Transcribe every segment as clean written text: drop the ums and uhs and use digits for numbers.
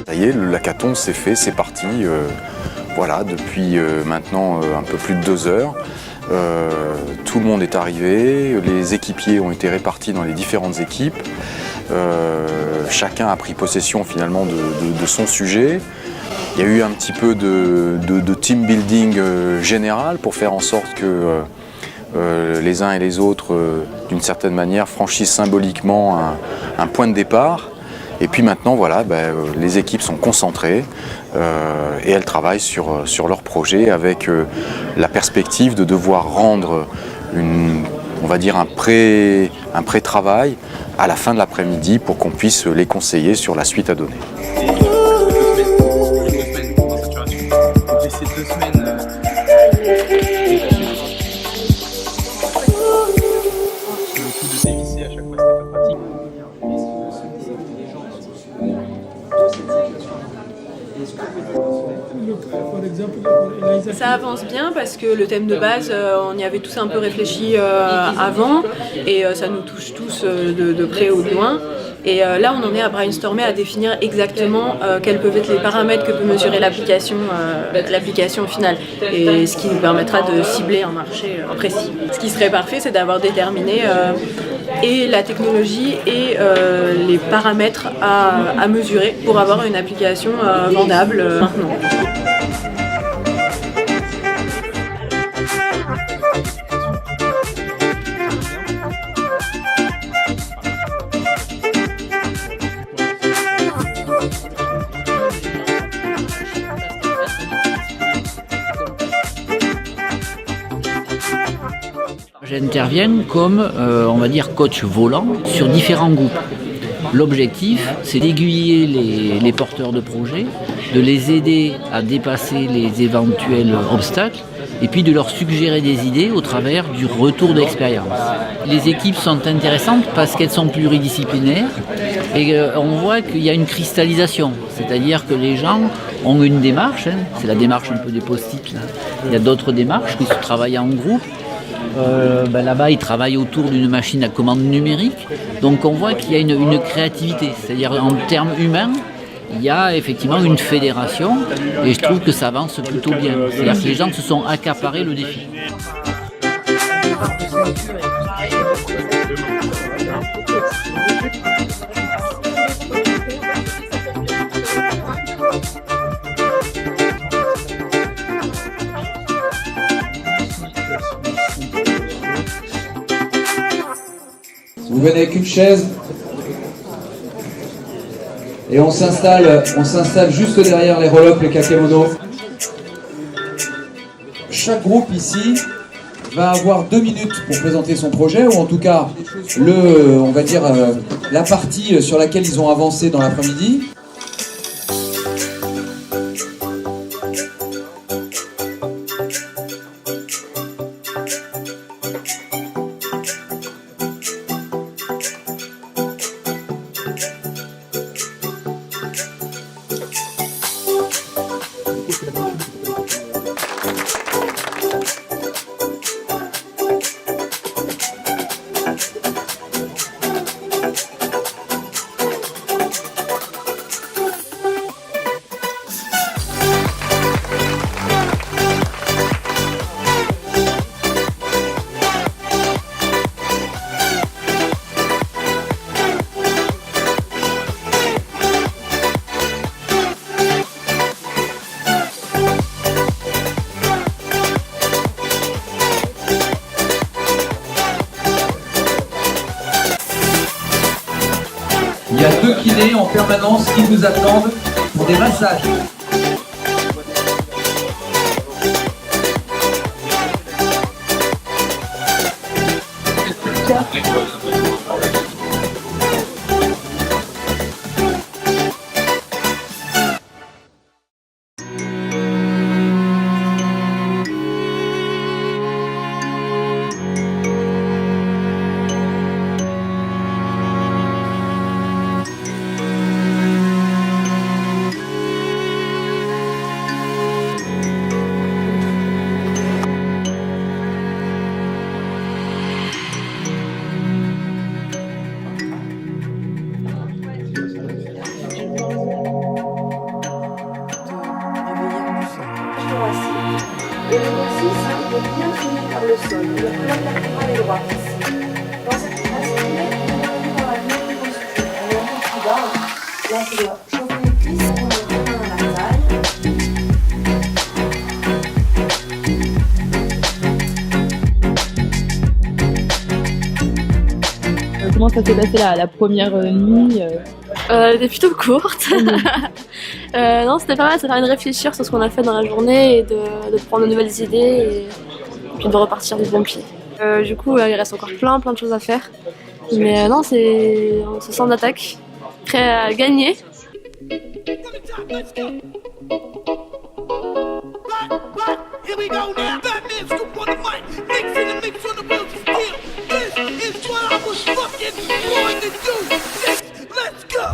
Ça y est, le hackathon c'est fait, c'est parti. Voilà, depuis maintenant un peu plus de 2 heures. Tout le monde est arrivé, les équipiers ont été répartis dans les différentes équipes. Chacun a pris possession finalement de son sujet. Il y a eu un petit peu de team building général pour faire en sorte que les uns et les autres, d'une certaine manière, franchissent symboliquement un point de départ. Et puis maintenant, voilà, les équipes sont concentrées et elles travaillent sur leur projet avec la perspective de devoir rendre on va dire un pré-travail à la fin de l'après-midi pour qu'on puisse les conseiller sur la suite à donner. Ça avance bien parce que le thème de base, on y avait tous un peu réfléchi avant et ça nous touche tous de près ou de loin. Et là, on en est à brainstormer, à définir exactement quels peuvent être les paramètres que peut mesurer l'application finale et ce qui nous permettra de cibler un marché précis. Ce qui serait parfait, c'est d'avoir déterminé et la technologie et les paramètres à mesurer pour avoir une application vendable maintenant. J'interviens comme, on va dire, coach volant sur différents groupes. L'objectif, c'est d'aiguiller les porteurs de projets, de les aider à dépasser les éventuels obstacles et puis de leur suggérer des idées au travers du retour d'expérience. Les équipes sont intéressantes parce qu'elles sont pluridisciplinaires et on voit qu'il y a une cristallisation, c'est-à-dire que les gens ont une démarche, c'est la démarche un peu des post-it, là. Il y a d'autres démarches qui se travaillent en groupe. Là-bas, ils travaillent autour d'une machine à commande numérique. Donc on voit qu'il y a une créativité, c'est-à-dire en termes humains, il y a effectivement une fédération et je trouve que ça avance plutôt bien. C'est-à-dire que les gens se sont accaparés le défi. Vous venez avec une chaise et on s'installe juste derrière les roll-up, les kakemono. Chaque groupe ici va avoir 2 minutes pour présenter son projet, ou en tout cas la partie sur laquelle ils ont avancé dans l'après-midi. Il y a 2 kinés en permanence qui nous attendent pour des massages. Comment ça s'est passé la première nuit Elle était plutôt courte. Non, c'était pas mal, ça permet de réfléchir sur ce qu'on a fait dans la journée et de prendre de nouvelles idées et puis de repartir du bon pied. Du coup, il reste encore plein de choses à faire. Mais non, on se sent d'attaque, prêt à gagner. Here we go now. Batman scoop on the mic. Mix in the mix on the wheels of steel. This is what I was fucking born to do. Let's go.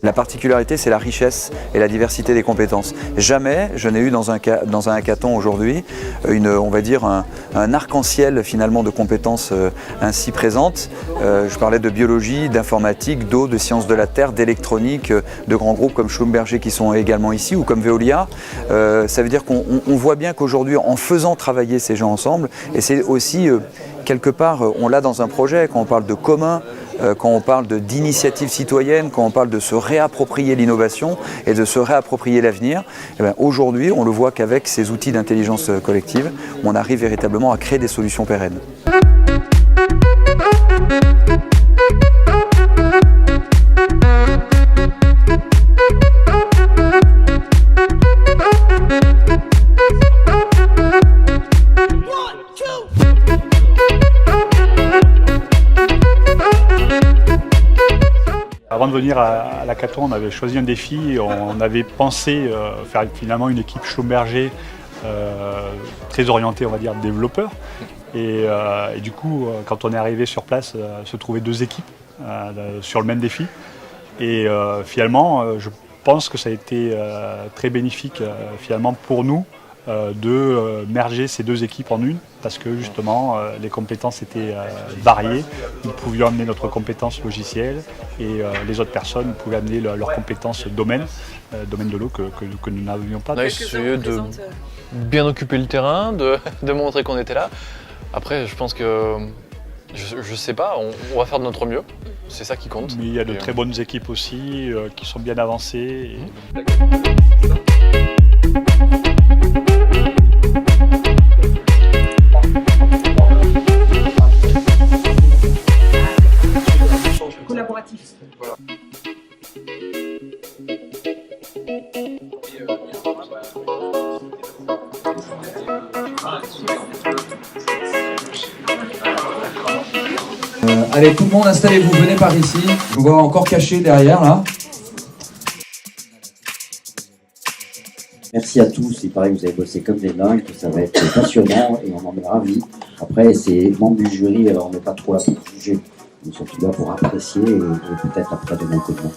La particularité, c'est la richesse et la diversité des compétences. Jamais je n'ai eu dans un hackathon aujourd'hui on va dire un arc-en-ciel finalement de compétences ainsi présentes. Je parlais de biologie, d'informatique, d'eau, de sciences de la terre, d'électronique, de grands groupes comme Schlumberger qui sont également ici ou comme Veolia. Ça veut dire qu'on voit bien qu'aujourd'hui, en faisant travailler ces gens ensemble, et c'est aussi quelque part, on l'a dans un projet, quand on parle de commun, quand on parle d'initiative citoyenne, quand on parle de se réapproprier l'innovation et de se réapproprier l'avenir, aujourd'hui, on le voit qu'avec ces outils d'intelligence collective, on arrive véritablement à créer des solutions pérennes. Avant de venir à l'hackathon, on avait choisi un défi. On avait pensé faire finalement une équipe Schlumberger très orientée, on va dire, développeurs. Et du coup, quand on est arrivé sur place, se trouvaient deux équipes sur le même défi. Et finalement, je pense que ça a été très bénéfique finalement pour nous de merger ces deux équipes en une, parce que justement les compétences étaient variées. Nous pouvions amener notre compétence logicielle et les autres personnes pouvaient amener leurs compétences domaine de l'eau que nous n'avions pas. On a essayé de bien occuper le terrain, de montrer qu'on était là. Après, je pense que, je sais pas, on va faire de notre mieux. C'est ça qui compte. Mais il y a de très bonnes équipes aussi qui sont bien avancées. Collaboratif. Voilà. Allez, tout le monde, installez-vous, venez par ici. Je vous vois encore caché derrière, là. Merci à tous, il paraît que vous avez bossé comme des dingues, que ça va être passionnant et on en est ravis. Après, c'est membres du jury, alors on n'est pas trop là pour juger, nous sommes surtout là pour apprécier et peut-être après donner un coup de main.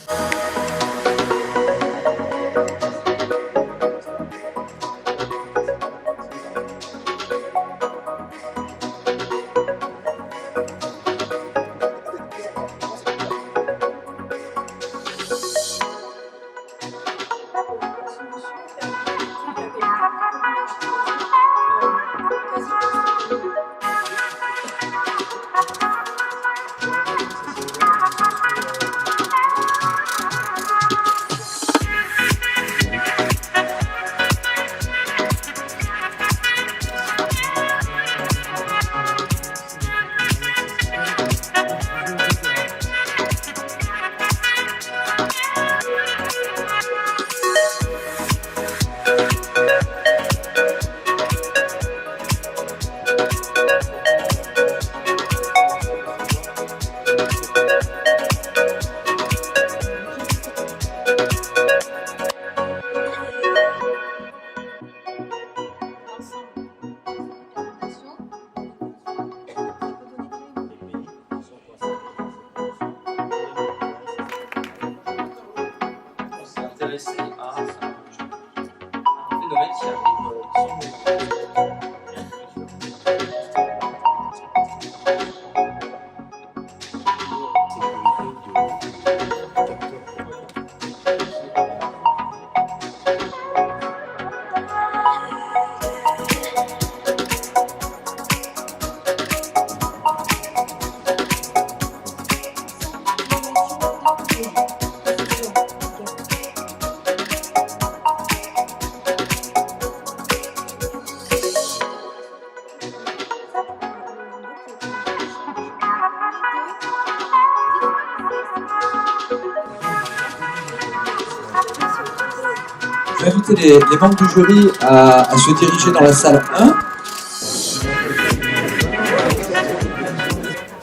vais inviter les membres du jury à se diriger dans la salle 1.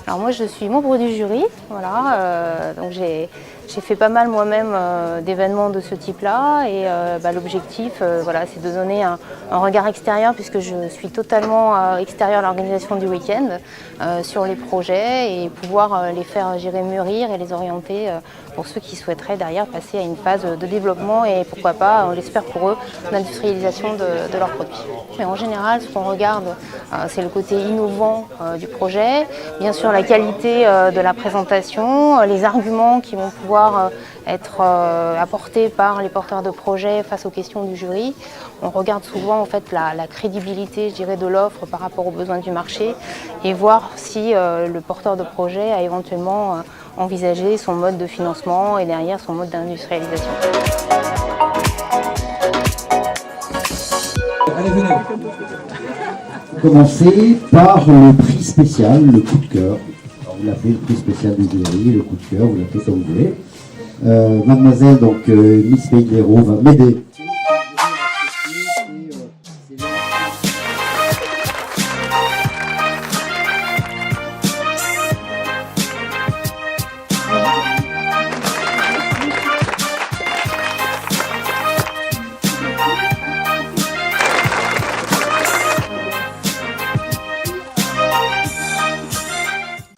Alors moi je suis membre du jury, voilà, donc j'ai fait pas mal moi-même d'événements de ce type-là et l'objectif voilà, c'est de donner un regard extérieur puisque je suis totalement extérieur à l'organisation du week-end sur les projets et pouvoir les faire mûrir et les orienter pour ceux qui souhaiteraient derrière passer à une phase de développement et pourquoi pas, on l'espère pour eux, d'industrialisation de leurs produits. Mais en général, ce qu'on regarde, c'est le côté innovant du projet, bien sûr la qualité de la présentation, les arguments qui vont pouvoir être apportés par les porteurs de projets face aux questions du jury. On regarde souvent en fait la crédibilité, je dirais, de l'offre par rapport aux besoins du marché et voir si le porteur de projet a éventuellement envisagé son mode de financement et derrière son mode d'industrialisation. Allez, venez. Commencer par le prix spécial, le coup de cœur. Alors, vous l'appelez le prix spécial du jury, le coup de cœur, vous l'appelez comme vous voulez. Mademoiselle, donc Miss Pays de l'Hérault, va m'aider.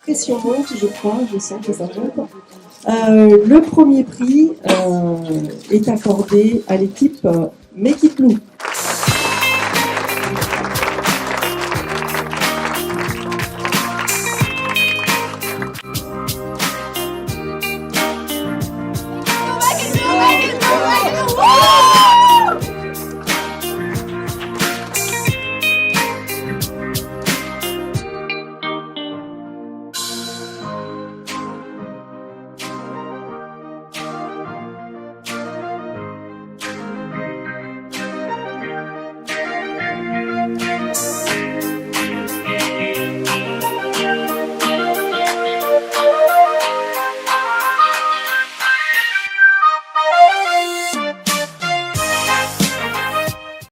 Pression monte, je crois, je sens que ça monte. Le premier prix est accordé à l'équipe Make It Blue.